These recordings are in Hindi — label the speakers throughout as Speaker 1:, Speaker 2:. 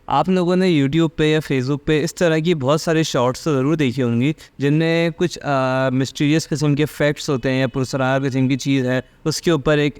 Speaker 1: आप लोगों ने यूट्यूब पे या फेसबुक पे इस तरह की बहुत सारी शॉर्ट्स तो ज़रूर देखी होंगी जिनमें कुछ मिस्टीरियस किस्म के फैक्ट्स होते हैं या पुरस्कार किस्म की चीज़ है, उसके ऊपर एक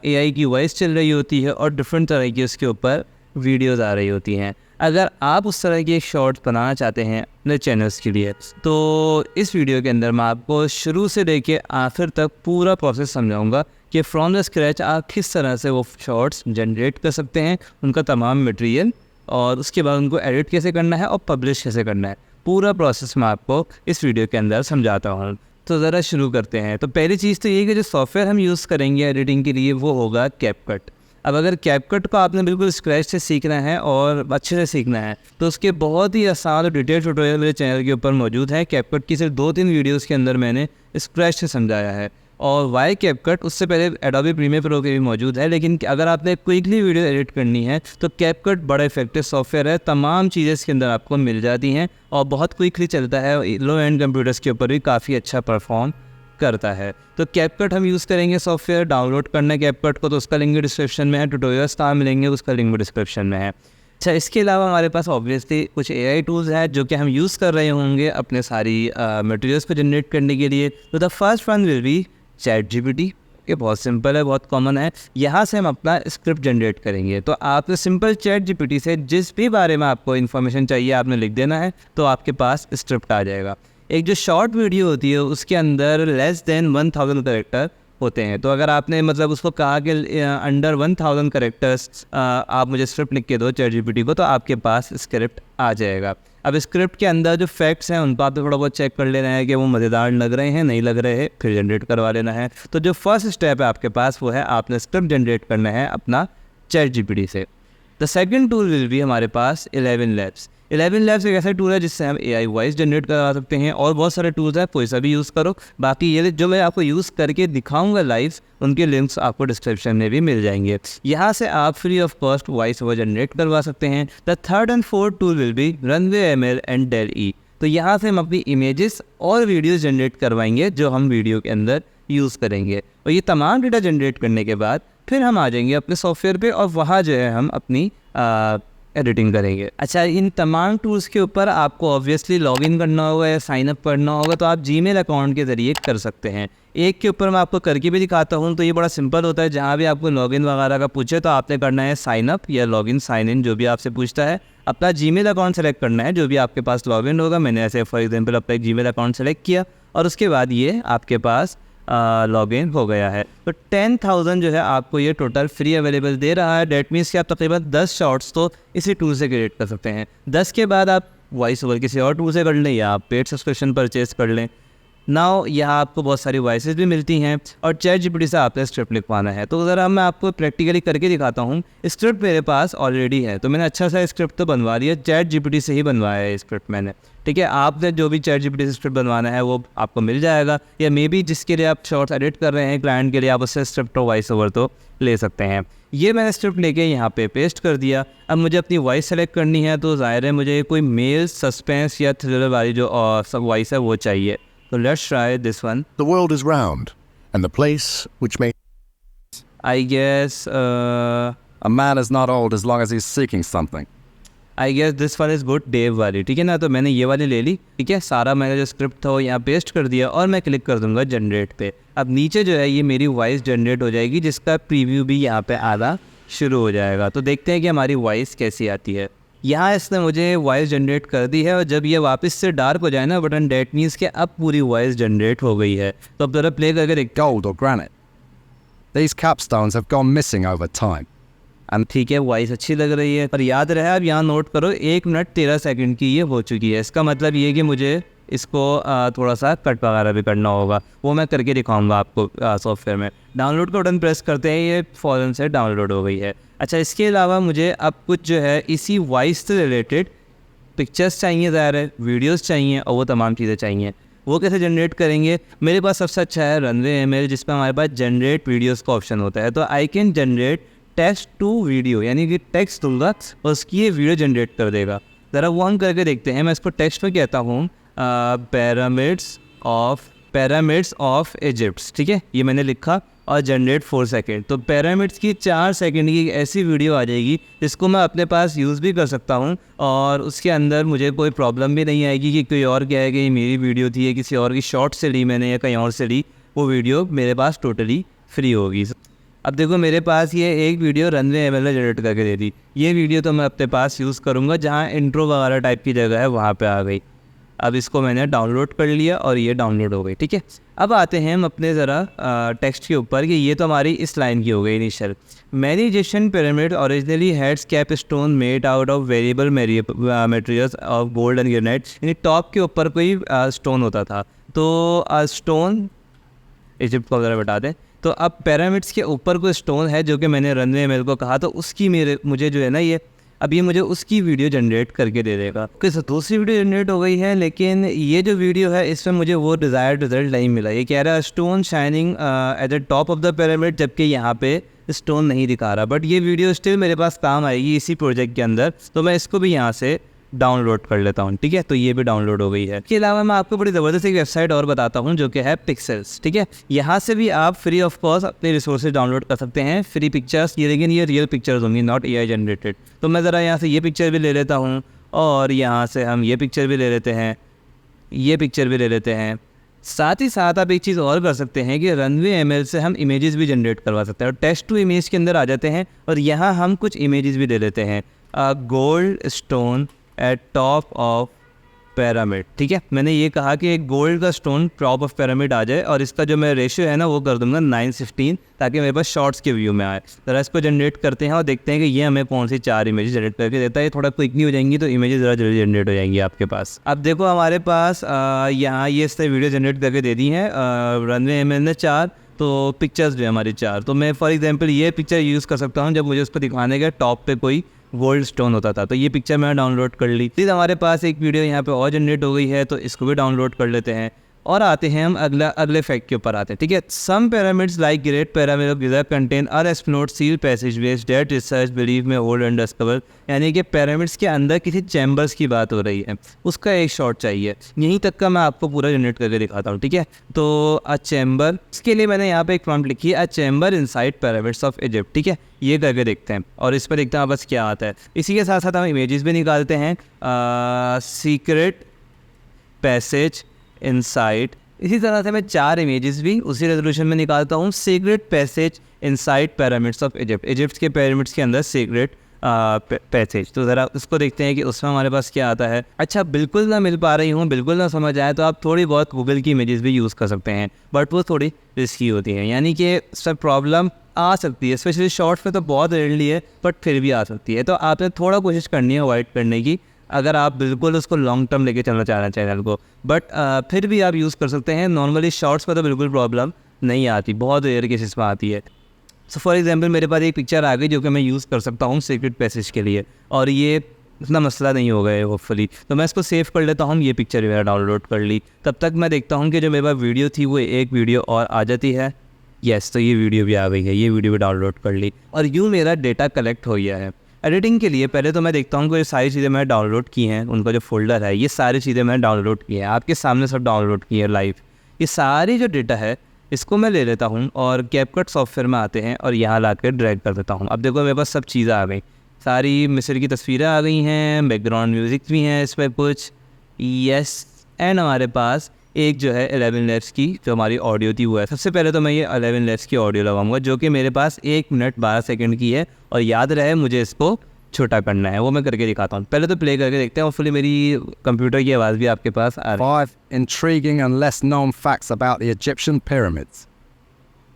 Speaker 1: एआई की वॉइस चल रही होती है और डिफरेंट तरह की उसके ऊपर वीडियोस आ रही होती हैं। अगर आप उस तरह की एक शॉर्ट्स बनाना चाहते हैं अपने चैनल्स के लिए, तो इस वीडियो के अंदर मैं आपको शुरू से लेके आखिर तक पूरा प्रोसेस समझाऊंगा कि फ्रॉम द स्क्रैच आप किस तरह से वो शॉर्ट्स जनरेट कर सकते हैं, उनका तमाम मटेरियल, और उसके बाद उनको एडिट कैसे करना है और पब्लिश कैसे करना है। पूरा प्रोसेस मैं आपको इस वीडियो के अंदर समझाता हूँ। तो ज़रा शुरू करते हैं। तो पहली चीज़ तो ये कि जो सॉफ्टवेयर हम यूज़ करेंगे एडिटिंग के लिए वो होगा कैपकट। अब अगर कैपकट को आपने बिल्कुल स्क्रैच से सीखना है और अच्छे से सीखना है तो उसके बहुत ही आसान और डिटेल ट्यूटोरियल मेरे चैनल के ऊपर मौजूद है। कैपकट की सिर्फ 2-3 वीडियोज़ के अंदर मैंने स्क्रैच से समझाया है। और वाई कैपकट, उससे पहले एडोबी प्रीमियर प्रो के भी मौजूद है। लेकिन अगर आपने क्विकली वीडियो एडिट करनी है तो कैपकट बड़ा इफेक्टिव सॉफ्टवेयर है। तमाम चीज़ें इसके अंदर आपको मिल जाती हैं और बहुत क्विकली चलता है। लो एंड कंप्यूटर्स के ऊपर भी काफ़ी अच्छा परफॉर्म करता है। तो कैपकट हम यूज़ करेंगे। सॉफ्टवेयर डाउनलोड करना है कैपकट को तो उसका लिंक डिस्क्रिप्शन में है। ट्यूटोरियल्स कहाँ मिलेंगे उसका लिंक डिस्क्रिप्शन में है। अच्छा, इसके अलावा हमारे पास ऑब्वियसली कुछ एआई टूल्स हैं जो कि हम यूज़ कर रहे होंगे अपने सारी मटेरियल्स को जनरेट करने के लिए। तो the first one will be ChatGPT। ये बहुत सिंपल है, बहुत कॉमन है। यहाँ से हम अपना स्क्रिप्ट जनरेट करेंगे। तो आपको सिंपल ChatGPT से जिस भी बारे में आपको इन्फॉर्मेशन चाहिए आपने लिख देना है तो आपके पास स्क्रिप्ट आ जाएगा। एक जो शॉर्ट वीडियो होती है उसके अंदर लेस देन 1000 कैरेक्टर होते हैं। तो अगर आपने मतलब उसको कहा कि अंडर 1000 कैरेक्टर्स आप मुझे स्क्रिप्ट लिख के दो ChatGPT को, तो आपके पास स्क्रिप्ट आ जाएगा। अब स्क्रिप्ट के अंदर जो फैक्ट्स हैं उन पर आप थोड़ा बहुत चेक कर लेना है कि वो मज़ेदार लग रहे हैं, नहीं लग रहे हैं, फिर जनरेट करवा लेना है। तो जो फर्स्ट स्टेप है आपके पास वो है आपने स्क्रिप्ट जनरेट करना है अपना ChatGPT से। The second tool will be हमारे पास 11 Labs। 11 Labs एक ऐसा टूल है जिससे हम AI वॉइस जनरेट करवा सकते हैं और बहुत सारे टूल्स हैं, कोई सा भी यूज़ करो। बाकी ये जो मैं आपको यूज़ करके दिखाऊंगा लाइव, उनके लिंक्स आपको डिस्क्रिप्शन में भी मिल जाएंगे। यहाँ से आप free of cost voice over generate करवा सकते हैं। The third and fourth tool will be Runway ML and DALL-E। तो यहाँ से हम अपनी इमेजेस और वीडियोस जनरेट करवाएंगे जो हम वीडियो के अंदर यूज़ करेंगे। और ये तमाम डेटा जनरेट करने के बाद फिर हम आ जाएंगे अपने सॉफ्टवेयर पे और वहाँ जो है हम अपनी एडिटिंग करेंगे। अच्छा, इन तमाम टूल्स के ऊपर आपको ऑब्वियसली लॉगिन करना होगा या साइन अप करना होगा, तो आप जीमेल अकाउंट के ज़रिए कर सकते हैं। एक के ऊपर मैं आपको करके भी दिखाता हूँ। तो ये बड़ा सिंपल होता है। जहाँ भी आपको लॉगिन वगैरह का पूछे तो आपने करना है साइन अप या लॉगिन साइन इन, जो भी आपसे पूछता है। अपना जीमेल अकाउंट सेलेक्ट करना है जो भी आपके पास लॉगिन होगा। मैंने ऐसे फॉर एग्जांपल अपना एक जीमेल अकाउंट सेलेक्ट किया और उसके बाद ये आपके पास लॉगिन हो गया है। तो 10,000 जो है आपको ये टोटल फ्री अवेलेबल दे रहा है। डेट मीन्स कि आप तकरीबन 10 शॉर्ट्स तो इसी टूल से क्रिएट कर सकते हैं। 10 के बाद आप वॉइस ओवर किसी और टूल से कर लें या आप पेड सब्सक्रिप्शन परचेज कर लें। नाउ यहाँ आपको बहुत सारी वॉइसेस भी मिलती हैं और ChatGPT से आपने स्क्रिप्ट लिखवाना है। तो ज़रा मैं आपको प्रैक्टिकली करके दिखाता हूँ। स्क्रिप्ट मेरे पास ऑलरेडी है तो मैंने अच्छा सा स्क्रिप्ट तो बनवा लिया। ChatGPT से ही बनवाया है स्क्रिप्ट मैंने, ठीक है। आपने जो भी ChatGPT से स्क्रिप्ट बनवाना है वो आपको मिल जाएगा, या मे बी जिसके लिए आप शॉर्ट्स एडिट कर रहे हैं क्लाइंट के लिए, आप उससे स्क्रिप्ट और वॉइस ओवर तो ले सकते हैं। ये मैंने स्क्रिप्ट लेके यहाँ पे पेस्ट कर दिया। अब मुझे अपनी वॉइस सेलेक्ट करनी है तो ज़ाहिर है मुझे कोई मेल सस्पेंस या थ्रिलर वाली जो सब वॉइस है वो चाहिए। So let's try this one.
Speaker 2: The world is round, and the place which may...
Speaker 1: I guess
Speaker 3: A man is not old as long as he's seeking something.
Speaker 1: this one is good, Dave वाली, ठीक है ना। तो मैंने ये वाली ले ली, ठीक है। सारा मैंने जो स्क्रिप्ट था वो यहाँ पेस्ट कर दिया और मैं क्लिक कर दूंगा जनरेट पे। अब नीचे जो है ये मेरी वॉइस जनरेट हो जाएगी जिसका प्रीव्यू भी यहाँ पे आना शुरू हो जाएगा। तो देखते हैं कि हमारी वॉइस कैसी आती है। यहाँ इसने मुझे वॉइस जनरेट कर दी है और जब ये वापस से डार्क हो जाए ना बटन, डेट मीन्स कि अब पूरी वॉइस जनरेट हो गई है। तो अब ज़रा प्ले करके देखते हैं।
Speaker 3: Gold or granite. These capstones have gone missing over time.
Speaker 1: ठीक है, वॉइस अच्छी लग रही है, पर याद रहे आप यहाँ नोट करो 1 मिनट 13 सेकंड की ये हो चुकी है। इसका मतलब ये कि मुझे इसको थोड़ा सा कट वगैरह भी करना होगा, वो मैं करके दिखाऊंगा आपको सॉफ्टवेयर में। डाउनलोड का बटन प्रेस करते हैं, ये फ़ौरन से डाउनलोड हो गई है। अच्छा, इसके अलावा मुझे अब कुछ जो है इसी वॉइस से रिलेटेड पिक्चर्स चाहिए, ज़ाहिर है वीडियोज़ चाहिए और वो तमाम चीज़ें चाहिए। वो कैसे जनरेट करेंगे? मेरे पास सबसे अच्छा है Runway ML जिसमें हमारे पास जनरेट वीडियोज़ का ऑप्शन होता है। तो I can generate text to video, यानी कि टेक्स्ट दूंगा और उसकी ये वीडियो जनरेट कर देगा। ज़रा वो हम करके देखते हैं। मैं इसको टेक्स्ट में कहता हूँ pyramids of pyramids of Egypt, ठीक है, ये मैंने लिखा और जनरेट 4 सेकेंड। तो पिरामिड्स की 4 सेकेंड की एक ऐसी वीडियो आ जाएगी जिसको मैं अपने पास यूज़ भी कर सकता हूँ और उसके अंदर मुझे कोई प्रॉब्लम भी नहीं आएगी कि कोई और कहेगा ये मेरी वीडियो थी या किसी और की शॉर्ट से ली मैंने या कहीं और से ली। वो वीडियो मेरे पास टोटली फ्री होगी। अब देखो मेरे पास ये एक वीडियो रनवे एमएल ने जनरेट करके दे दी। ये वीडियो तो मैं अपने पास यूज़ करूँगा जहाँ इंट्रो वगैरह टाइप की जगह है वहाँ पे आ गई। अब इसको मैंने डाउनलोड कर लिया और ये डाउनलोड हो गई, ठीक है। अब आते हैं हम अपने ज़रा टेक्स्ट के ऊपर कि ये तो हमारी इस लाइन की हो गई initial. Many Egyptian pyramids originally had capstone made out of variable materials of gold and granite, यानी टॉप के ऊपर कोई स्टोन होता था। तो स्टोन इजिप्ट को ज़रा बता दें। तो अब पिरामिड्स के ऊपर कोई स्टोन है जो कि मैंने रनवे एमएल को कहा, तो उसकी मुझे जो है ना ये अब ये मुझे उसकी वीडियो जनरेट करके दे देगा। किस दूसरी वीडियो जनरेट हो गई है, लेकिन ये जो वीडियो है इसमें मुझे वो डिज़ायर्ड रिजल्ट नहीं मिला। ये कह रहा है stone shining at the top of the pyramid, जबकि यहाँ पे स्टोन नहीं दिखा रहा। बट ये वीडियो स्टिल मेरे पास काम आएगी इसी प्रोजेक्ट के अंदर, तो मैं इसको भी यहाँ से डाउनलोड कर लेता हूँ, ठीक है। तो ये भी डाउनलोड हो गई है। इसके अलावा मैं आपको बड़ी ज़बरदस्त एक वेबसाइट और बताता हूँ जो कि है पिक्सेल्स, ठीक है। यहाँ से भी आप फ्री ऑफ कॉस्ट अपने रिसोर्सेज डाउनलोड कर सकते हैं, फ्री पिक्चर्स ये, लेकिन ये रियल पिक्चर्स होंगी, नॉट AI जनरेटेड। तो मैं ज़रा यहाँ से ये पिक्चर भी ले लेता हूँ और यहाँ से हम ये पिक्चर भी ले लेते हैं, ये पिक्चर भी ले लेते हैं। साथ ही साथ आप एक चीज़ और कर सकते हैं कि रनवे एमएल से हम इमेजेस भी जनरेट करवा सकते हैं और टेक्स्ट टू इमेज के अंदर आ जाते हैं और यहाँ हम कुछ इमेजेस भी ले लेते हैं। Gold stone eight top of pyramid, ठीक है। मैंने ये कहा कि एक गोल्ड का स्टोन टॉप ऑफ पिरामिड आ जाए और इसका जो मैं रेशियो है ना वो कर दूंगा 9:16 ताकि मेरे पास शॉर्ट्स के व्यू में आए। ज़रा इसको जनरेट करते हैं और देखते हैं कि ये हमें कौन सी 4 इमेजेस जनरेट करके देता है। थोड़ा क्विकली हो जाएंगी तो इमेजेस ज़रा जल्दी जनरेट हो जाएंगी आपके पास। अब देखो हमारे पास यहाँ ये इस तरह वीडियो जनरेट करके दे दी है रनवे एमएल ने 4, तो पिक्चर्स जो है हमारी 4। तो मैं फॉर एग्जाम्पल ये पिक्चर यूज़ कर सकता हूँ जब मुझे उसको दिखाने का टॉप पे कोई गोल्ड स्टोन होता था। तो ये पिक्चर मैंने डाउनलोड कर ली। फिर हमारे पास एक वीडियो यहाँ पे और जनरेट हो गई है, तो इसको भी डाउनलोड कर लेते हैं और आते हैं हम अगले फैक्ट के ऊपर आते हैं, ठीक है। Some pyramids like Great Pyramid of Giza contain unexplored seal passageways that research believe में होल्ड एंड डिस्कवर, यानी कि पिरामिड्स के अंदर किसी चैम्बर्स की बात हो रही है, उसका एक शॉट चाहिए। यहीं तक का मैं आपको पूरा जनरेट करके दिखाता हूँ, ठीक है। तो अ चैम्बर, इसके लिए मैंने यहाँ पे एक प्रॉम्प्ट लिखी है, a chamber inside pyramids of Egypt, ठीक है। ये करके देखते हैं और इस पर देखते हैं बस क्या आता है। इसी के साथ साथ हम इमेजेस भी निकालते हैं। सीक्रेट पैसेज इनसाइड, इसी तरह से मैं 4 इमेजेस भी उसी रेजोल्यूशन में निकालता हूँ। Secret passage inside pyramids of Egypt, Egypt के पिरामिड्स के अंदर सीक्रेट पैसेज। तो ज़रा उसको देखते हैं कि उसमें हमारे पास क्या आता है। अच्छा, बिल्कुल ना मिल पा रही हूँ, बिल्कुल ना समझ आए तो आप थोड़ी बहुत गूगल की इमेजेस भी यूज़ कर सकते हैं, बट वो थोड़ी रिस्की होती है, यानी कि सब प्रॉब्लम आ सकती है। स्पेशली शॉर्ट्स में तो बहुत रेयरली है, बट फिर भी आ सकती है। तो आपने थोड़ा कोशिश करनी है अवॉइड करने की, अगर आप बिल्कुल उसको लॉन्ग टर्म लेके चलना चाह रहे हैं चैनल को। बट फिर भी आप यूज़ कर सकते हैं। नॉर्मली शॉर्ट्स पर तो बिल्कुल प्रॉब्लम नहीं आती, बहुत रेयर केसेस में आती है। सो फॉर एग्जांपल मेरे पास एक पिक्चर आ गई जो कि मैं यूज़ कर सकता हूँ सीक्रेट पैसेज के लिए, और ये इतना मसला नहीं होगा है होपफुली। तो मैं इसको सेव कर लेता हूँ, ये पिक्चर मेरा डाउनलोड कर ली। तब तक मैं देखता हूँ कि जो मेरे पास वीडियो थी वो एक वीडियो और आ जाती है। तो ये वीडियो भी आ गई है, ये वीडियो भी डाउनलोड कर ली और यूँ मेरा डेटा कलेक्ट हो गया है। एडिटिंग के लिए पहले तो मैं देखता हूँ कि ये सारी चीज़ें मैंने डाउनलोड की हैं, उनका जो फोल्डर है ये सारी चीज़ें मैंने डाउनलोड की हैं, आपके सामने सब डाउनलोड की है लाइव। ये सारी जो डेटा है इसको मैं ले लेता हूँ और कैपकट सॉफ्टवेयर में आते हैं और यहाँ ला कर ड्रैग कर देता हूँ। अब देखो मेरे पास सब चीज़ें आ गई, सारी मिस्र की तस्वीरें आ गई हैं, बैकग्राउंड म्यूज़िक भी हैं इसमें कुछ, एंड हमारे पास एक जो है 11 लैब्स की जो हमारी ऑडियो थी वो है। सबसे पहले तो मैं ये 11 लैब्स की ऑडियो लगाऊंगा जो कि मेरे पास 1 मिनट 12 सेकंड की है, और याद रहे मुझे इसको छोटा करना है, वो मैं करके दिखाता हूँ। पहले तो प्ले करके देखते हैं, होपफुली मेरी कंप्यूटर की आवाज़ भी आपके पास आ रही है।
Speaker 3: 5 intriguing and less known facts about the Egyptian pyramids.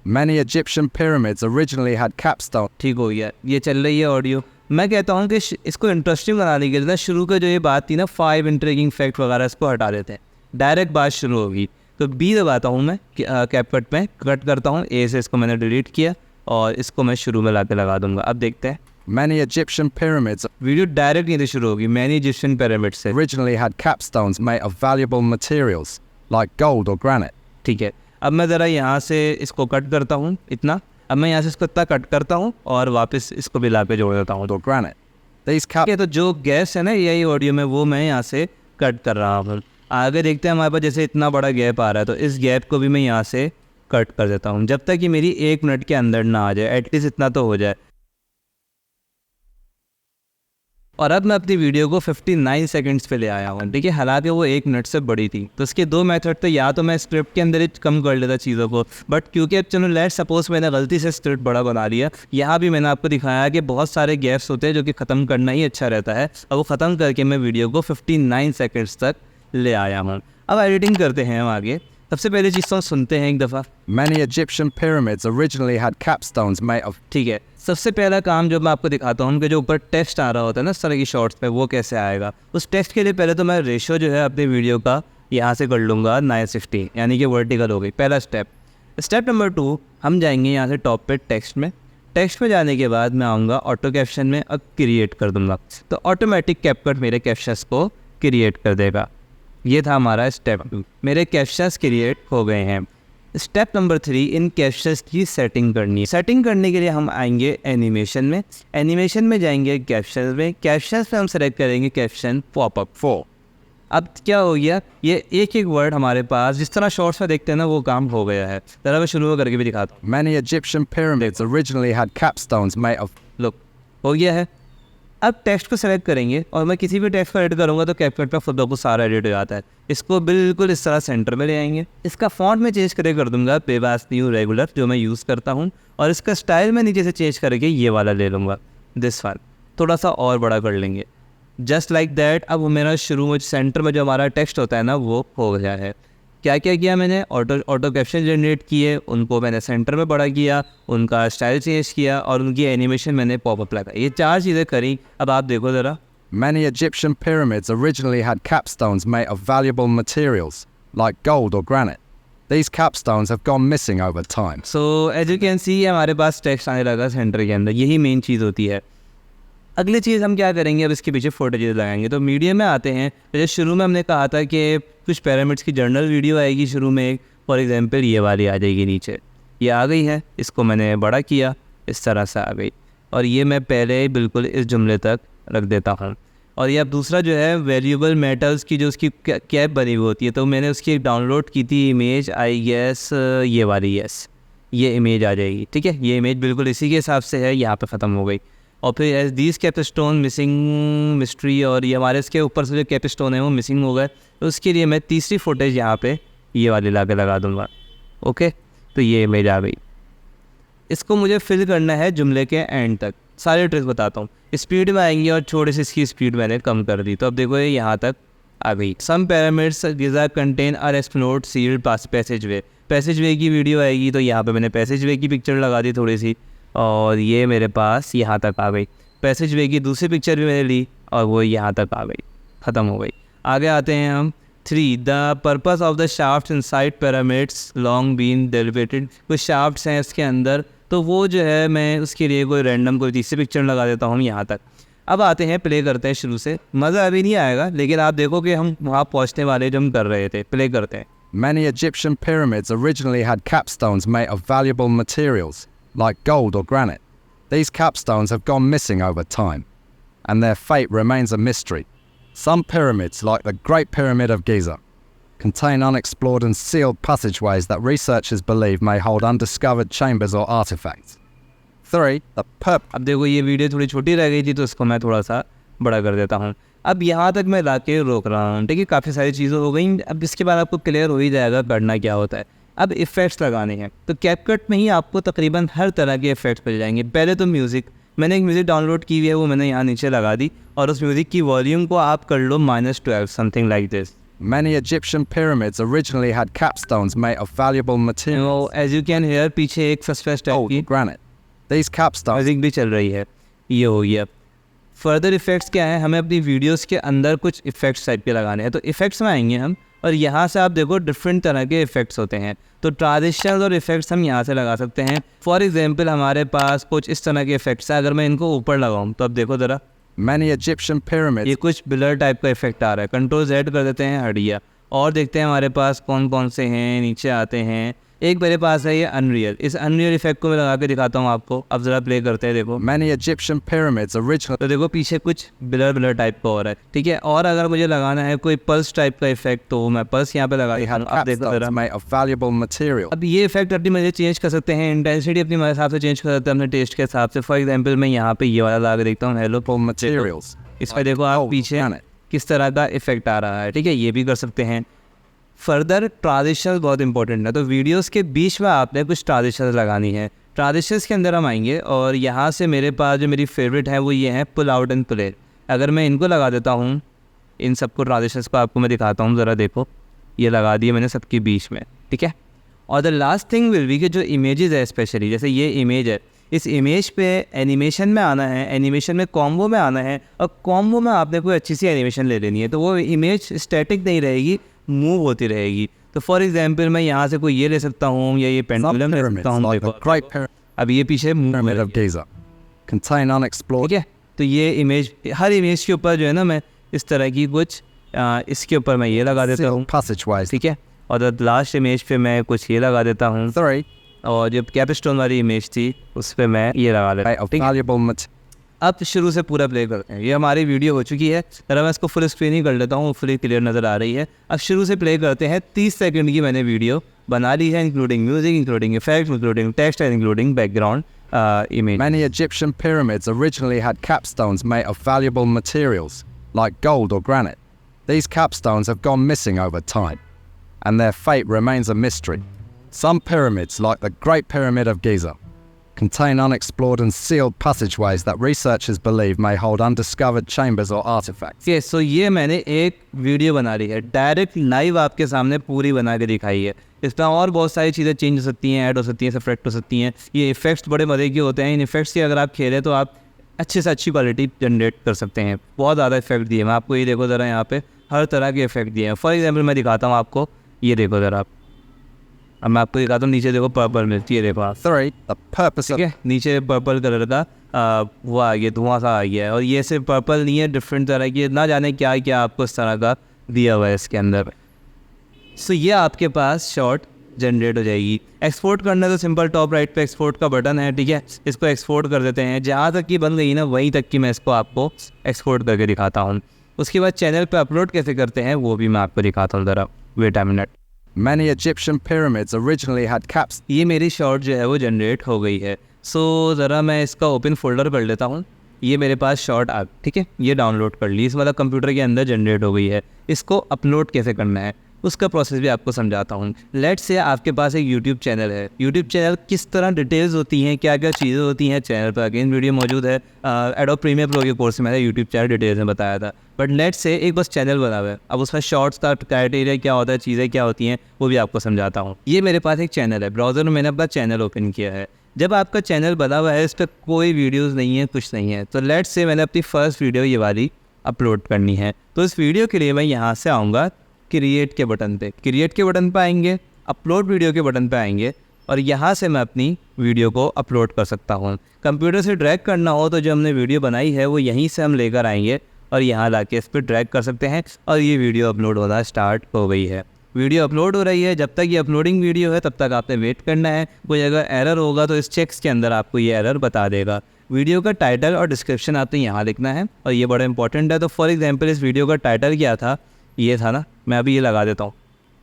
Speaker 3: Many Egyptian pyramids originally had capstone.
Speaker 1: ठीक हो गया, ये चल रही है ऑडियो। मैं कहता हूँ कि इसको इंटरेस्टिंग बनाने के लिए ना शुरू का जो ये बात थी ना 5 इंट्रीगिंग फैक्ट वगैरह, इसको हटा देते हैं, डायरेक्ट बात शुरू होगी। तो बी दबाता हूँ मैं कैपकट में, कट करता हूँ ए से, इसको मैंने डिलीट किया और इसको मैं शुरू में लाके लगा दूंगा। अब देखते हैं।
Speaker 3: Many Egyptian pyramids
Speaker 1: video direct यहीं से शुरू होगी, मैनी इजिप्शियन पिरामिड से।
Speaker 3: originally had capstones made of valuable materials like gold or granite.
Speaker 1: ठीक है, अब मैं ज़रा यहाँ से इसको कट करता हूँ इतना, अब मैं यहाँ से इसको इतना कट करता हूँ और वापस इसको भी ला के जोड़ देता हूँ।
Speaker 3: Or granite. These
Speaker 1: तो जो गैस है ना यही ऑडियो में वो मैं यहाँ से कट कर रहा हूँ। आगे देखते हैं हमारे पास जैसे इतना बड़ा गैप आ रहा है, तो इस गैप को भी मैं यहाँ से कट कर देता हूँ जब तक कि मेरी 1 मिनट के अंदर ना आ जाए, एटलीस्ट इतना तो हो जाए। और अब मैं अपनी वीडियो को 59 सेकंड्स पे ले आया हूँ, ठीक है, हालांकि वो 1 मिनट से बड़ी थी। तो इसके 2 मेथड थे, या तो मैं स्क्रिप्ट के अंदर ही कम कर लेता चीज़ों को, बट क्योंकि अब चलो लेट सपोज मैंने गलती से स्क्रिप्ट बड़ा बना लिया, यहाँ भी मैंने आपको दिखाया कि बहुत सारे गैप्स होते हैं जो कि ख़त्म करना ही अच्छा रहता है, और वो ख़त्म करके मैं वीडियो को 59 सेकेंड्स तक ले आया हूँ। अब एडिटिंग करते हैं हम आगे। सबसे पहले चीज़ तो सुनते हैं एक दफ़ा।
Speaker 3: Many Egyptian pyramids originally had capstones made of.
Speaker 1: ठीक है, सबसे पहला काम जो मैं आपको दिखाता हूँ कि जो ऊपर टेक्स्ट आ रहा होता है ना इस तरह की शॉर्ट्स पे, वो कैसे आएगा। उस टेक्स्ट के लिए पहले तो मैं रेशो जो है अपनी वीडियो का यहाँ से कर लूँगा 960, यानी कि वर्टिकल हो गई, पहला स्टेप। स्टेप नंबर 2, हम जाएंगे यहाँ से टॉप पे टेक्स्ट में। टेक्स्ट में जाने के बाद मैं आऊँगा ऑटो कैप्शन में, अब क्रिएट कर दूँगा, तो ऑटोमेटिक कैपकट मेरे कैप्शंस को क्रिएट कर देगा। ये था हमारा स्टेप 2, मेरे कैप्शंस क्रिएट हो गए हैं। स्टेप नंबर 3, इन कैप्शंस की सेटिंग करनी है। सेटिंग करने के लिए हम आएंगे एनिमेशन में, एनिमेशन में जाएंगे कैप्शंस में, कैप्शंस में हम सेलेक्ट करेंगे कैप्शन पॉपअप 4। अब क्या हो गया, ये एक एक वर्ड हमारे पास जिस तरह शॉर्ट्स में देखते हैं ना वो काम हो गया है। ज़रा मैं शुरू में करके भी दिखाता हूँ।
Speaker 3: Many Egyptian pyramids originally had capstones made of.
Speaker 1: Look, हो गया है। अब टेक्स्ट को सेलेक्ट करेंगे और मैं किसी भी टेक्स्ट को एडिट करूँगा तो कैपकट पर खुद को सारा एडिट हो जाता है। इसको बिल्कुल इस तरह सेंटर में ले आएंगे। इसका फॉन्ट में चेंज करके कर दूंगा पेबास न्यू रेगुलर जो मैं यूज़ करता हूँ, और इसका स्टाइल में नीचे से चेंज करके ये वाला ले लूँगा, दिस वन, थोड़ा सा और बड़ा कर लेंगे, जस्ट लाइक दैट। अब वो मेरा शुरू में सेंटर में जो हमारा टेक्स्ट होता है ना वो हो गया है। क्या क्या किया मैंने, ऑटो कैप्शन जनरेट किए, उनको मैंने सेंटर में बड़ा किया, उनका स्टाइल चेंज किया, और उनकी एनिमेशन मैंने पॉपअप लगाई। ये 4 चीज़ें करी। अब आप देखो ज़रा।
Speaker 3: Many Egyptian pyramids originally had capstones made of valuable materials like gold or granite. These capstones have gone missing over time.
Speaker 1: So as you can see हमारे पास टेक्स्ट आने लगा सेंटर के अंदर, यही मेन चीज़ होती है। अगली चीज़ हम क्या करेंगे, अब इसके पीछे फोटेजेस लगाएंगे। तो मीडियम में आते हैं। जैसे शुरू में हमने कहा था कि कुछ पिरामिड्स की जर्नल वीडियो आएगी शुरू में एक, फॉर एग्जांपल ये वाली आ जाएगी नीचे, ये आ गई है, इसको मैंने बड़ा किया, इस तरह से आ गई, और ये मैं पहले बिल्कुल इस जुमले तक रख देता हूँ। और ये अब दूसरा जो है वैल्यूएबल मेटल्स की जो उसकी कैप बनी हुई होती है, तो मैंने उसकी डाउनलोड की थी इमेज, आई गेस ये वाली, यस ये इमेज आ जाएगी, ठीक है। ये इमेज बिल्कुल इसी के हिसाब से है, यहाँ पे ख़त्म हो गई। और फिर as these capstone missing mystery, और ये हमारे इसके ऊपर से जो कैपस्टोन है वो मिसिंग हो गए, तो उसके लिए मैं तीसरी फुटेज यहाँ पे ये वाली ला के लगा दूँगा। ओके, तो ये इमेज आ गई। इसको मुझे फिल करना है जुमले के एंड तक। सारे ट्रिक्स बताता हूँ। स्पीड में आएंगे और थोड़ी सी इसकी स्पीड मैंने कम कर दी, तो अब देखो ये यहाँ तक आ गई। Some pyramids Giza contain are explored sealed passage way, passage way की वीडियो आएगी, तो यहाँ पे मैंने पैसेज वे की पिक्चर लगा दी थोड़ी सी, और ये मेरे पास यहाँ तक आ गई। पैसेज वे की दूसरी पिक्चर भी मैंने ली और वो यहाँ तक आ गई, ख़त्म हो गई। आगे आते हैं हम 3, the purpose of the shaft inside pyramids long been derivated. कुछ शाफ्ट्स हैं इसके अंदर, तो वो जो है मैं उसके लिए कोई रैंडम कोई तीसरी पिक्चर लगा देता हूँ यहाँ तक। अब आते हैं, प्ले करते हैं शुरू से। मज़ा अभी नहीं आएगा, लेकिन आप देखो कि हम वहाँ पहुँचने वाले जो हम कर रहे थे। प्ले करते हैं।
Speaker 3: Many Egyptian pyramids originally had capstones made of valuable materials like gold or granite. These capstones have gone missing over time, and their fate remains a mystery. Some pyramids, like the Great Pyramid of Giza, contain unexplored and sealed passageways that researchers believe may hold undiscovered chambers or artifacts. 3.
Speaker 1: अब देखो ये वीडियो थोड़ी छोटी रह गई थी, तो इसको मैं थोड़ा सा बड़ा कर देता हूँ। अब यहाँ तक मैं ला के रोक रहा हूँ, ठीक है। काफ़ी सारी चीज़ें हो गई। अब इसके बाद आपको क्लियर हो ही जाएगा करना क्या होता है। अब इफ़ेक्ट्स लगाने हैं, तो कैपकट में ही आपको तकरीबन हर तरह के इफ़ेक्ट्स मिल जाएंगे। पहले तो म्यूज़िक, मैंने एक म्यूज़िक डाउनलोड की हुई है, वो मैंने यहाँ नीचे लगा दी, और उस म्यूज़िक की वॉल्यूम को आप कर लो -12, something like this.
Speaker 3: Many Egyptian pyramids originally had capstones made of valuable materials.
Speaker 1: As you can hear पीछे एक सस्पेस्ट
Speaker 3: Gold or granite. These capstones.
Speaker 1: Music भी चल रही है, ये हो गया। फर्दर इफ़ेक्ट्स क्या है, हमें अपनी वीडियोस के अंदर कुछ इफ़ेक्ट्स टाइप के लगाने हैं, तो इफ़ेक्ट्स में आएंगे हम, और यहाँ से आप देखो डिफरेंट तरह के इफ़ेक्ट्स होते हैं। तो ट्रांजिशंस और इफ़ेक्ट्स हम यहाँ से लगा सकते हैं। फॉर एग्जांपल हमारे पास कुछ इस तरह के इफ़ेक्ट्स हैं, अगर मैं इनको ऊपर लगाऊँ तो अब देखो ज़रा,
Speaker 3: Many Egyptian pyramids.
Speaker 1: ये कुछ ब्लर टाइप का इफेक्ट आ रहा है। Ctrl Z कर देते हैं, हट गया। और देखते हैं हमारे पास कौन कौन से हैं, नीचे आते हैं। एक मेरे पास है ये अनरियल। इस अनरियल इफेक्ट को मैं लगा के दिखाता हूँ आपको। अब ज़रा प्ले करते हैं, देखो।
Speaker 3: Many Egyptian pyramids originally
Speaker 1: तो देखो पीछे कुछ ब्लर टाइप का हो रहा है, ठीक है। और अगर मुझे लगाना है कोई पल्स टाइप का इफेक्ट तो मैं पल्स यहाँ पे लगा
Speaker 3: had
Speaker 1: अब देखो
Speaker 3: capstones
Speaker 1: ज़रा।
Speaker 3: made of valuable material.
Speaker 1: अब ये इफेक्ट अपनी मर्जी चेंज कर सकते हैं, इंटेंसिटी अपनी हिसाब से चेंज कर सकते हैं अपने टेस्ट के हिसाब से। फॉर एग्जांपल मैं यहाँ पे ये वाला लगा के देखता हूँ, हेलो
Speaker 3: Materials.
Speaker 1: इस पर देखो आप
Speaker 3: gold,
Speaker 1: पीछे
Speaker 3: granite.
Speaker 1: किस तरह का इफेक्ट आ रहा है, ठीक है। ये भी कर सकते हैं। फर्दर ट्रांजिशंस बहुत इंपॉर्टेंट है, तो वीडियोस के बीच में आपने कुछ ट्रांजिशंस लगानी है। ट्रांजिशंस के अंदर हम आएंगे और यहाँ से मेरे पास जो मेरी फेवरेट है वो ये है पुल आउट एंड प्ले। अगर मैं इनको लगा देता हूँ, इन सबको ट्रांजिशंस को आपको मैं दिखाता हूँ, ज़रा देखो ये लगा दिए मैंने सबके बीच में, ठीक है। और the last thing will be कि जो इमेजेस है, स्पेशली जैसे ये इमेज है, इस इमेज पे एनिमेशन में आना है, एनिमेशन में कॉम्बो में आना है, और कॉम्बो में आपने कोई अच्छी सी एनिमेशन ले लेनी है, तो वो इमेज स्टैटिक नहीं रहेगी, मूव होती रहेगी। तो फॉर एग्जांपल मैं यहाँ से कोई ये ले सकता हूँ या ये
Speaker 3: Some
Speaker 1: पेंडुलम ले
Speaker 3: pyramids,
Speaker 1: सकता हूँ,
Speaker 3: like the Great Pyramid
Speaker 1: अब ये पीछे move
Speaker 3: of Giza, contain unexplored
Speaker 1: ठीक है। तो ये इमेज, हर इमेज के ऊपर जो है ना मैं इस तरह की कुछ इसके ऊपर मैं ये लगा देता हूँ,
Speaker 3: passageways.
Speaker 1: ठीक है। और लास्ट इमेज पे मैं कुछ ये लगा देता हूँ,
Speaker 3: 3.
Speaker 1: और जब कैपस्टोन वाली इमेज थी उस पर मैं ये लगा लेता
Speaker 3: Made
Speaker 1: हूँ,
Speaker 3: of
Speaker 1: ठीक है।
Speaker 3: valuable material.
Speaker 1: अब शुरू से पूरा प्ले करते हैं। ये हमारी वीडियो हो चुकी है, जरा मैं इसको फुल स्क्रीन ही कर लेता हूँ, फुली क्लियर नज़र आ रही है। अब शुरू से प्ले करते हैं। 30 सेकंड की मैंने वीडियो बना ली है, including music, including effects, including text and including background image.
Speaker 3: Many Egyptian pyramids originally had capstones made of valuable materials, like gold or granite. These capstones have gone missing over time, and their fate remains a mystery. Some pyramids, like the Great Pyramid of Giza, contain unexplored and sealed passageways that researchers believe may hold undiscovered chambers or artifacts.
Speaker 1: Yes, so ये मैंने एक वीडियो बना ली है, डायरेक्ट लाइव आपके सामने पूरी बना के दिखाई है। इसमें और बहुत सारी चीज़ें चेंज हो सकती हैं, ऐड हो सकती हैं, सब्ट्रैक्ट हो सकती हैं। ये इफेक्ट्स बड़े मज़े के होते हैं। इन इफेक्ट्स की अगर आप खेलें तो आप अच्छे से अच्छी क्वालिटी जनरेट कर सकते हैं। बहुत ज़्यादा इफेक्ट दिए मैं आपको, ये देखो ज़रा, यहाँ पे हर तरह के इफेक्ट दिए हैं। फॉर एग्जाम्पल मैं दिखाता हूँ आपको, ये देखो ज़रा आप, अब मैं आपको दिखाता हूँ, नीचे देखो पर्पल मिलती है, देखो आप,
Speaker 3: 3. The purpose
Speaker 1: ठीक
Speaker 3: of
Speaker 1: है। नीचे पर्पल कलर का वो आ गया, धुआं सा आ गया है। और ये सिर्फ पर्पल नहीं है, डिफरेंट तरह की, ना जाने क्या क्या आपको इस तरह का दिया हुआ है इसके अंदर। सो ये आपके पास शॉर्ट जनरेट हो जाएगी। एक्सपोर्ट करना तो सिंपल टॉप राइट पे एक्सपोर्ट का बटन है, ठीक है। इसको एक्सपोर्ट कर देते हैं, जहाँ तक की बन गई ना वहीं तक की मैं इसको आपको एक्सपोर्ट करके दिखाता हूँ। उसके बाद चैनल पे अपलोड कैसे करते हैं वो भी मैं आपको दिखाता हूँ, ज़रा wait a minute.
Speaker 3: many Egyptian pyramids originally had caps.
Speaker 1: ये मेरी शॉर्ट जो है वो जनरेट हो गई है। सो ज़रा मैं इसका ओपन फोल्डर कर लेता हूँ। ये मेरे पास शॉर्ट आ, ठीक है, ये डाउनलोड कर ली, इस वाला कंप्यूटर के अंदर जनरेट हो गई है। इसको अपलोड कैसे करना है उसका प्रोसेस भी आपको समझाता हूँ। लेट्स से आपके पास एक यूट्यूब चैनल है। यूट्यूब चैनल किस तरह डिटेल्स होती हैं, क्या क्या चीज़ें होती हैं चैनल पर, अगेन वीडियो मौजूद है। एडोब प्रीमियर प्रो के कोर्स में मैंने यूट्यूब चैनल डिटेल्स में बताया था। बट लेट्स से एक बस चैनल बना हुआ है, अब उसका शॉर्ट्स का क्राइटेरिया क्या होता है, चीज़ें क्या होती हैं, वो भी आपको समझाता हूँ। ये मेरे पास एक चैनल है, ब्राउज़र में मैंने अपना चैनल ओपन किया है। जब आपका चैनल बना हुआ है, इस पर कोई वीडियोज़ नहीं है, कुछ नहीं है, तो लेट्स से मैंने अपनी फर्स्ट वीडियो ये वाली अपलोड करनी है। तो इस वीडियो के लिए मैं यहाँ से आऊँगा क्रिएट के बटन पे, क्रिएट के बटन पे आएंगे, अपलोड वीडियो के बटन पे आएंगे, और यहाँ से मैं अपनी वीडियो को अपलोड कर सकता हूँ। कंप्यूटर से ड्रैग करना हो तो जो हमने वीडियो बनाई है वो यहीं से हम लेकर आएंगे और यहाँ लाके इस पर ड्रैग कर सकते हैं, और ये वीडियो अपलोड होना स्टार्ट हो गई है। वीडियो अपलोड हो रही है, जब तक ये अपलोडिंग वीडियो है तब तक आपने वेट करना है। कोई अगर एरर होगा तो इस चेक्स के अंदर आपको ये एरर बता देगा। वीडियो का टाइटल और डिस्क्रिप्शन आपने यहाँ लिखना है, और ये बड़ा इंपॉर्टेंट है। तो फॉर एग्जांपल इस वीडियो का टाइटल क्या था, ये था ना, मैं अभी ये लगा देता हूँ,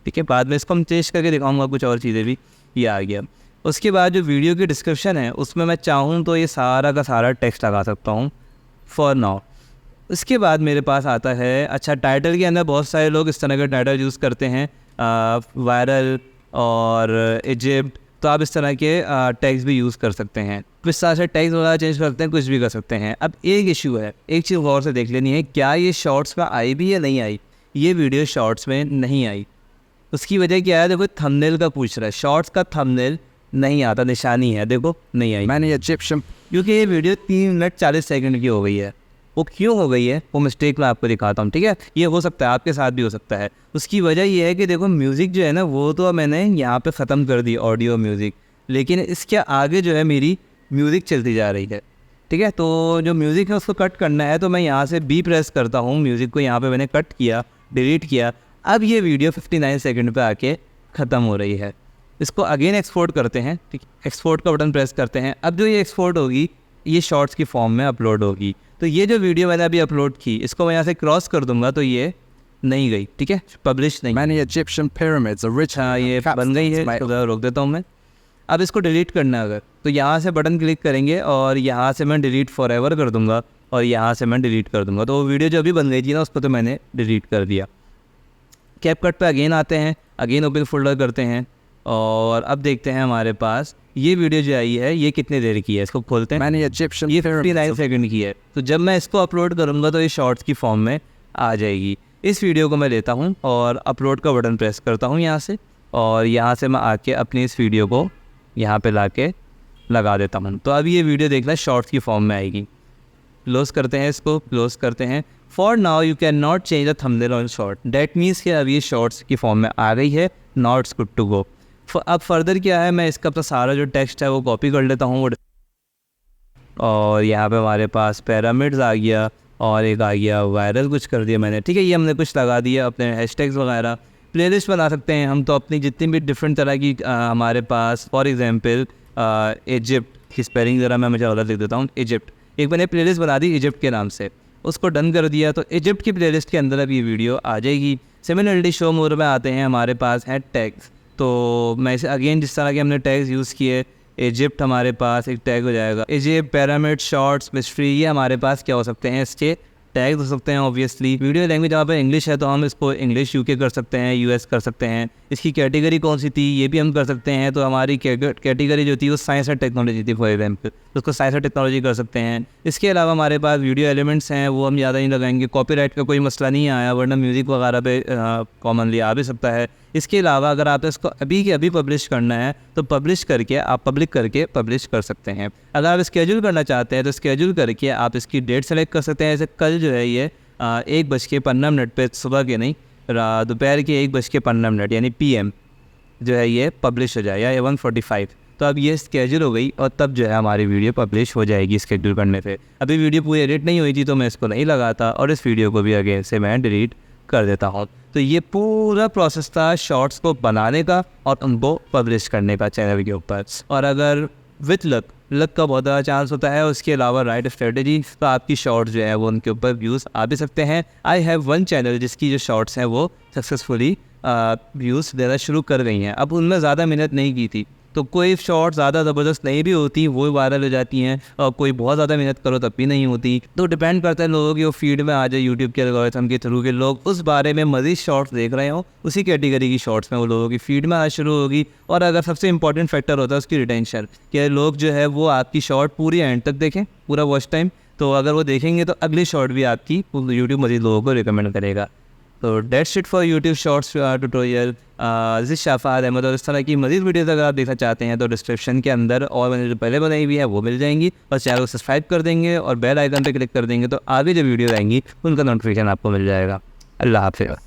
Speaker 1: ठीक है। बाद में इसको हम चेंज करके दिखाऊंगा, कुछ और चीज़ें भी, ये आ गया। उसके बाद जो वीडियो की डिस्क्रिप्शन है उसमें मैं चाहूँ तो ये सारा का सारा टेक्स्ट लगा सकता हूँ फॉर नाउ। उसके बाद मेरे पास आता है, अच्छा, टाइटल के अंदर बहुत सारे लोग इस तरह का टाइटल यूज़ करते हैं, वायरल और इजिप्ट, तो आप इस तरह के टैग्स भी यूज़ कर सकते हैं। इस तरह से टैग्स वगैरह चेंज कर सकते हैं, कुछ भी कर सकते हैं। अब एक इशू है, एक चीज़ गौर से देख लेनी है, क्या ये शॉर्ट्स में आई भी या नहीं आई। ये वीडियो शॉर्ट्स में नहीं आई, उसकी वजह क्या है, देखो थंबनेल का पूछ रहा है, शॉर्ट्स का थंबनेल नहीं आता, निशानी है, देखो नहीं आई।
Speaker 3: Many Egyptian
Speaker 1: क्योंकि ये वीडियो 3 मिनट 40 सेकंड की हो गई है। वो क्यों हो गई है वो मिस्टेक मैं आपको दिखाता हूँ, ठीक है। ये हो सकता है आपके साथ भी हो सकता है। उसकी वजह ये है कि देखो म्यूज़िक जो है ना वो तो मैंने यहाँ पे ख़त्म कर दी, ऑडियो म्यूज़िक, लेकिन इसके आगे जो है मेरी म्यूज़िक चलती जा रही है, ठीक है। तो जो म्यूज़िक है उसको कट करना है, तो मैं यहाँ से बी प्रेस करता हूँ, म्यूज़िक को यहाँ पे मैंने कट किया, डिलीट किया। अब ये वीडियो 59 सेकंड पे आके ख़त्म हो रही है। इसको अगेन एक्सपोर्ट करते हैं, ठीक, एक्सपोर्ट का बटन प्रेस करते हैं। अब जो ये एक्सपोर्ट होगी ये शॉर्ट्स की फॉर्म में अपलोड होगी। तो ये जो वीडियो मैंने अभी अपलोड की इसको मैं यहाँ से क्रॉस कर दूंगा तो ये नहीं गई, ठीक है, पब्लिश नहीं।
Speaker 3: Many Egyptian pyramids originally
Speaker 1: ये
Speaker 3: had
Speaker 1: बन गई है,
Speaker 3: capstones made
Speaker 1: तो रोक देता हूँ मैं। अब इसको डिलीट करना है अगर, तो यहाँ से बटन क्लिक करेंगे और यहाँ से मैं डिलीट फॉरएवर कर दूंगा और यहाँ से मैं डिलीट कर दूंगा। तो वो वीडियो जो अभी बन गई थी ना उसको तो मैंने डिलीट कर दिया। कैपकट पे अगेन आते हैं, अगेन ओपन फोल्डर करते हैं और अब देखते हैं हमारे पास ये वीडियो जो आई है ये कितने देर की है। इसको खोलते हैं,
Speaker 3: Many Egyptian
Speaker 1: ये
Speaker 3: pyramids
Speaker 1: 59 सेकंड की है। तो जब मैं इसको अपलोड करूँगा तो ये शॉर्ट्स की फॉर्म में आ जाएगी। इस वीडियो को मैं लेता हूँ और अपलोड का बटन प्रेस करता हूँ यहाँ से, और यहाँ से मैं आके अपनी इस वीडियो को यहाँ पे लाके लगा देता हूँ। तो अब ये वीडियो देखना शॉर्ट्स की फॉर्म में आएगी। क्लोज करते हैं, इसको क्लोज करते हैं। For now you can not change the thumbnail on short, that means कि अब ये शॉर्ट्स की फॉर्म में आ गई है, नॉट गुड टू गो। अब फर्दर क्या है, मैं इसका अपना सारा जो टेक्स्ट है वो कॉपी कर लेता हूँ और यहाँ पे हमारे पास पिरामिड्स आ गया और एक आ गया वायरल कुछ कर दिया मैंने, ठीक है। ये हमने कुछ लगा दिया अपने हैशटैग्स वगैरह। प्लेलिस्ट बना सकते हैं हम तो अपनी जितनी भी डिफरेंट तरह की हमारे पास, फॉर एग्जांपल इजिप्ट की स्पेलिंग ज़रा मैं मुझे गलत लिख देता हूँ, इजिप्ट, एक मैंने प्लेलिस्ट बना दी इजिप्ट के नाम से, उसको डन कर दिया तो इजिप्ट की प्लेलिस्ट के अंदर अब ये वीडियो आ जाएगी। सिमिलरली शो मोर में आते हैं, हमारे पास है टैग्स, तो मैं इसे अगेन जिस तरह के हमने टैग्स यूज़ किए, इजिप्ट हमारे पास एक टैग हो जाएगा, इजिप्ट, पिरामिड, शॉर्ट्स, मिस्ट्री, ये हमारे पास क्या हो सकते हैं, इसके टैग्स हो सकते हैं। ऑब्वियसली वीडियो लैंग्वेज जहाँ पर इंग्लिश है तो हम इसको इंग्लिश यूके कर सकते हैं, यूएस कर सकते हैं। इसकी कैटेगरी कौन सी थी ये भी हम कर सकते हैं, तो हमारी कैटेगरी जो थी वो साइंस और टेक्नोलॉजी थी फॉर एग्जाम्पल, तो उसको साइंस और टेक्नोलॉजी कर सकते हैं। इसके अलावा हमारे पास वीडियो एलिमेंट्स हैं वो हम ज़्यादा नहीं लगाएंगे, कॉपीराइट का कोई मसला नहीं आया, वरना म्यूज़िक वगैरह पे कॉमनली आ भी सकता है। इसके अलावा अगर आप इसको अभी के अभी पब्लिश करना है तो पब्लिश करके आप पब्लिक करके पब्लिश कर सकते हैं। अगर आप स्केड्यूल करना चाहते हैं तो स्केड्यूल करके आप इसकी डेट सेलेक्ट कर सकते हैं। जैसे कल जो है ये 1:15 पे, सुबह के नहीं, दोपहर के 1:15 यानी PM जो है ये पब्लिश हो जाएगा, या 1:45। तो अब ये स्केड्यूल हो गई और तब जो है हमारी वीडियो पब्लिश हो जाएगी स्केड्यूल करने पे। अभी वीडियो पूरी एडिट नहीं हुई थी तो मैं इसको नहीं लगाता और इस वीडियो को भी अगेन से मैं डिलीट कर देता हूँ। तो ये पूरा प्रोसेस था शॉर्ट्स को बनाने का और उनको पब्लिश करने का चैनल के ऊपर। और अगर विथ लक का बहुत ज़्यादा चांस होता है, उसके अलावा राइट स्ट्रेटजी, तो आपकी शॉर्ट्स जो है वो उनके ऊपर व्यूज़ आ भी सकते हैं। आई हैव वन चैनल जिसकी जो शॉर्ट्स हैं वो सक्सेसफुली व्यूज़ देना शुरू कर गई हैं। अब उनमें ज़्यादा मेहनत नहीं की थी, तो कोई शॉर्ट ज़्यादा ज़बरदस्त नहीं भी होती वो वायरल हो जाती हैं, और कोई बहुत ज़्यादा मेहनत करो तब भी नहीं होती। तो डिपेंड करता है लोगों की वो फीड में आ जाए, यूट्यूब के एल्गोरिथम के थ्रू के लोग उस बारे में मज़ीद शॉर्ट्स देख रहे हो, उसी कैटेगरी की शॉर्ट्स में वो लोगों की फीड में आना शुरू होगी। और अगर सबसे इंपॉर्टेंट फैक्टर होता है उसकी रिटेंशन, कि लोग जो है वो आपकी शॉर्ट पूरी एंड तक देखें, पूरा वॉच टाइम, तो अगर वो देखेंगे तो अगली शॉर्ट भी आपकी यूट्यूब मज़ीद लोगों को रिकमेंड करेगा। तो that's it for YouTube shorts tutorial. This is Shafat Ahmad, और इस तरह की मज़ीद वीडियोज़ अगर आप देखना चाहते हैं तो डिस्क्रिप्शन के अंदर और मैंने जो पहले बनाई हुई है वो मिल जाएंगी, और चैनल को सब्सक्राइब कर देंगे और बेल आइकन पर क्लिक कर देंगे तो आगे जो वीडियो आएंगी उनका नोटिफिकेशन आपको मिल जाएगा। अल्लाह हाफ़िज़।